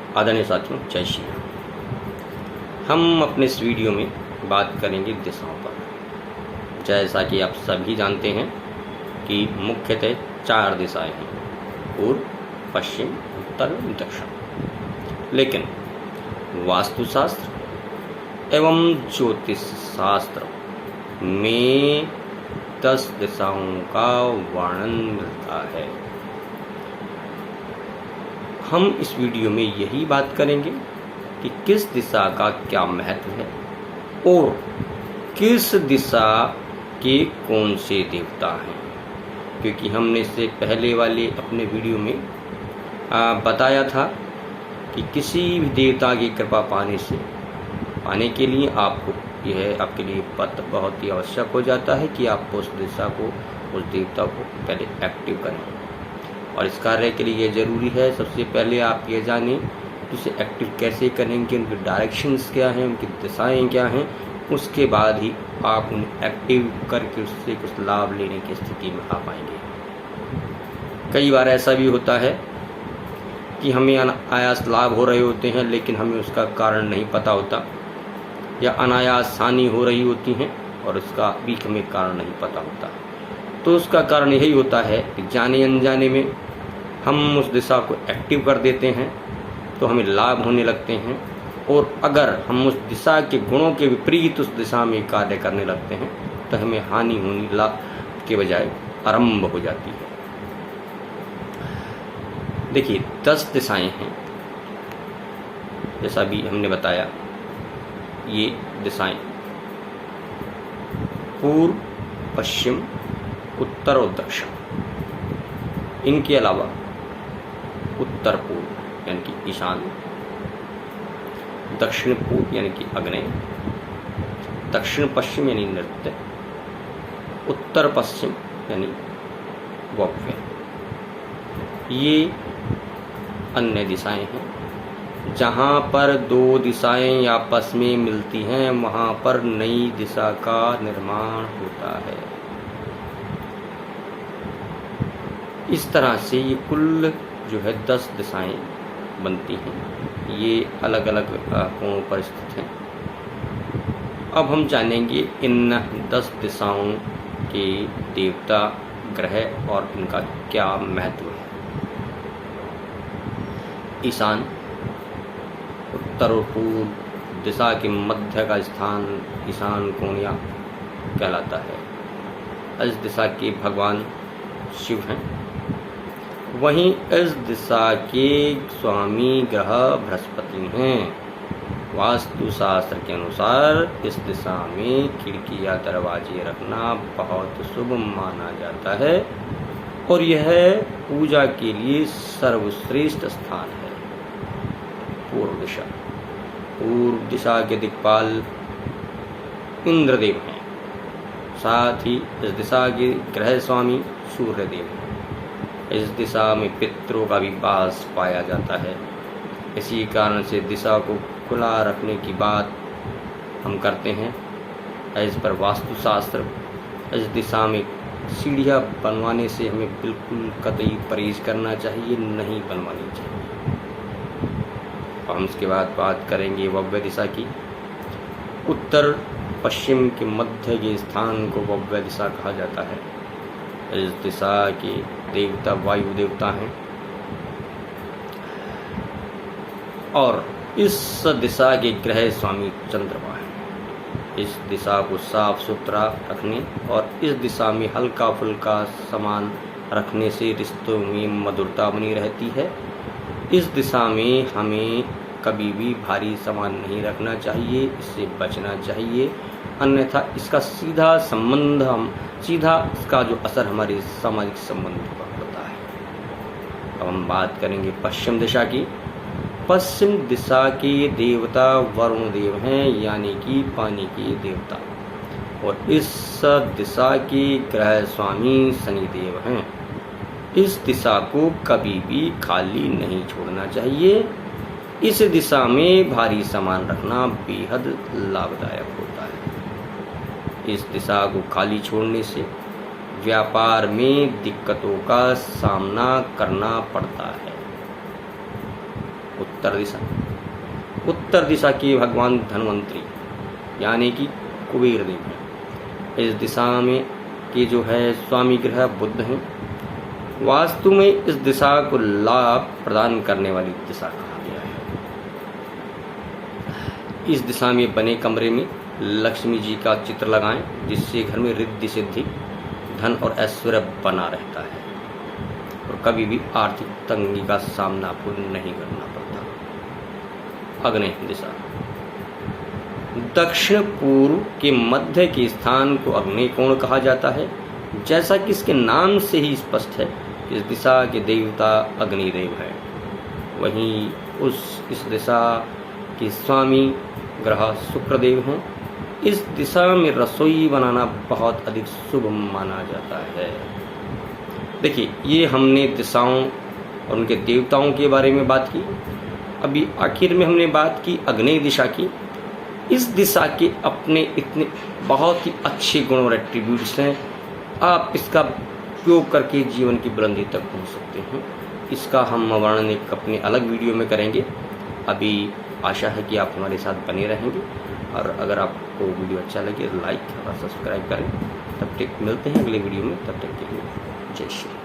आदरणीय साथियों, जय श्री राम। हम अपने इस वीडियो में बात करेंगे दिशाओं पर। जैसा कि आप सभी जानते हैं कि मुख्यतः 4 दिशाएं हैं, पूर्व, पश्चिम, उत्तर, दक्षिण। लेकिन वास्तुशास्त्र एवं ज्योतिष शास्त्र में 10 दिशाओं का वर्णन मिलता है। हम इस वीडियो में यही बात करेंगे कि किस दिशा का क्या महत्व है और किस दिशा के कौन से देवता हैं, क्योंकि हमने इससे पहले वाले अपने वीडियो में बताया था कि किसी भी देवता की कृपा पाने के लिए आपको यह आपके लिए बहुत ही आवश्यक हो जाता है कि आप उस दिशा को, उस देवता को पहले एक्टिव करें। और इस कार्य के लिए ये ज़रूरी है, सबसे पहले आप ये जानें कि उसे एक्टिव कैसे करेंगे, उनके डायरेक्शंस क्या हैं, उनकी दिशाएं क्या हैं। उसके बाद ही आप उन्हें एक्टिव करके उससे कुछ लाभ लेने की स्थिति में आ पाएंगे। कई बार ऐसा भी होता है कि हमें अनायास लाभ हो रहे होते हैं, लेकिन हमें उसका कारण नहीं पता होता, या अनायास हानि हो रही होती हैं और उसका भी हमें कारण नहीं पता होता। तो उसका कारण यही होता है कि जाने अनजाने में हम उस दिशा को एक्टिव कर देते हैं तो हमें लाभ होने लगते हैं, और अगर हम उस दिशा के गुणों के विपरीत उस दिशा में कार्य करने लगते हैं तो हमें हानि होनी लाभ के बजाय आरंभ हो जाती है। देखिए, 10 दिशाएं हैं, जैसा भी हमने बताया। ये दिशाएं पूर्व, पश्चिम, उत्तर और दक्षिण। इनके अलावा उत्तर पूर्व यानी कि ईशान, दक्षिण पूर्व यानी कि आग्नेय, दक्षिण पश्चिम यानी नृत्य, उत्तर पश्चिम यानी वायव्य। ये अन्य दिशाएं हैं। जहाँ पर 2 दिशाएं आपस में मिलती हैं वहाँ पर नई दिशा का निर्माण होता है। इस तरह से ये कुल जो है 10 दिशाएं बनती हैं। ये अलग अलग कोणों पर स्थित हैं। अब हम जानेंगे इन 10 दिशाओं के देवता, ग्रह और इनका क्या महत्व है। ईशान, उत्तर और पूर्व दिशा के मध्य का स्थान ईशान कोणिया कहलाता है। इस दिशा के भगवान शिव हैं। वहीं इस दिशा के स्वामी ग्रह बृहस्पति हैं। वास्तुशास्त्र के अनुसार इस दिशा में खिड़की या दरवाजे रखना बहुत शुभ माना जाता है और यह पूजा के लिए सर्वश्रेष्ठ स्थान है। पूर्व दिशा, पूर्व दिशा के दिक्पाल इंद्रदेव हैं। साथ ही इस दिशा के ग्रह स्वामी सूर्यदेव हैं। इस दिशा में पितरों का भी वास पाया जाता है। इसी कारण से दिशा को खुला रखने की बात हम करते हैं। इस पर वास्तुशास्त्र इस दिशा में सीढ़ियाँ बनवाने से हमें बिल्कुल कतई परहेज करना चाहिए, नहीं बनवानी चाहिए। और हम इसके बाद बात करेंगे वायव्य दिशा की। उत्तर पश्चिम के मध्य के स्थान को वायव्य दिशा कहा जाता है। इस दिशा के देवता वायु देवता हैं और इस दिशा के ग्रह स्वामी चंद्रमा हैं। इस दिशा को साफ सुथरा रखने और इस दिशा में हल्का फुल्का सामान रखने से रिश्तों में मधुरता बनी रहती है। इस दिशा में हमें कभी भी भारी सामान नहीं रखना चाहिए, इससे बचना चाहिए, अन्यथा इसका सीधा इसका जो असर हमारे सामाजिक संबंधों पर होता है। अब हम बात करेंगे पश्चिम दिशा की। पश्चिम दिशा के देवता वरुण देव हैं, यानी कि पानी के देवता, और इस दिशा के ग्रह स्वामी शनिदेव हैं। इस दिशा को कभी भी खाली नहीं छोड़ना चाहिए। इस दिशा में भारी सामान रखना बेहद लाभदायक होता है। इस दिशा को खाली छोड़ने से व्यापार में दिक्कतों का सामना करना पड़ता है। उत्तर दिशा। उत्तर दिशा के भगवान धन्वंतरी यानी कि कुबेर देव हैं। इस दिशा में के जो है स्वामी ग्रह बुध हैं। वास्तु में इस दिशा को लाभ प्रदान करने वाली दिशा कहा गया है। इस दिशा में बने कमरे में लक्ष्मी जी का चित्र लगाएं, जिससे घर में रिद्धि सिद्धि, धन और ऐश्वर्य बना रहता है और कभी भी आर्थिक तंगी का सामना आपको नहीं करना पड़ता। आग्नेय दिशा। दक्षिण पूर्व के मध्य के स्थान को आग्नेय कोण कहा जाता है। जैसा कि इसके नाम से ही स्पष्ट है, इस दिशा के देवता अग्निदेव है। वहीं इस दिशा के स्वामी ग्रह शुक्रदेव हैं। इस दिशा में रसोई बनाना बहुत अधिक शुभ माना जाता है। देखिए, ये हमने दिशाओं और उनके देवताओं के बारे में बात की। अभी आखिर में हमने बात की आग्नेय दिशा की। इस दिशा के अपने इतने बहुत ही अच्छे गुण और एट्रीब्यूट्स हैं। आप इसका उपयोग करके जीवन की बुलंदी तक पहुंच सकते हैं। इसका हम वर्णन एक अपने अलग वीडियो में करेंगे। अभी आशा है कि आप हमारे साथ बने रहेंगे, और अगर आपको वीडियो अच्छा लगे तो लाइक और सब्सक्राइब करें। तब तक मिलते हैं अगले वीडियो में। तब तक के लिए जय श्री राम।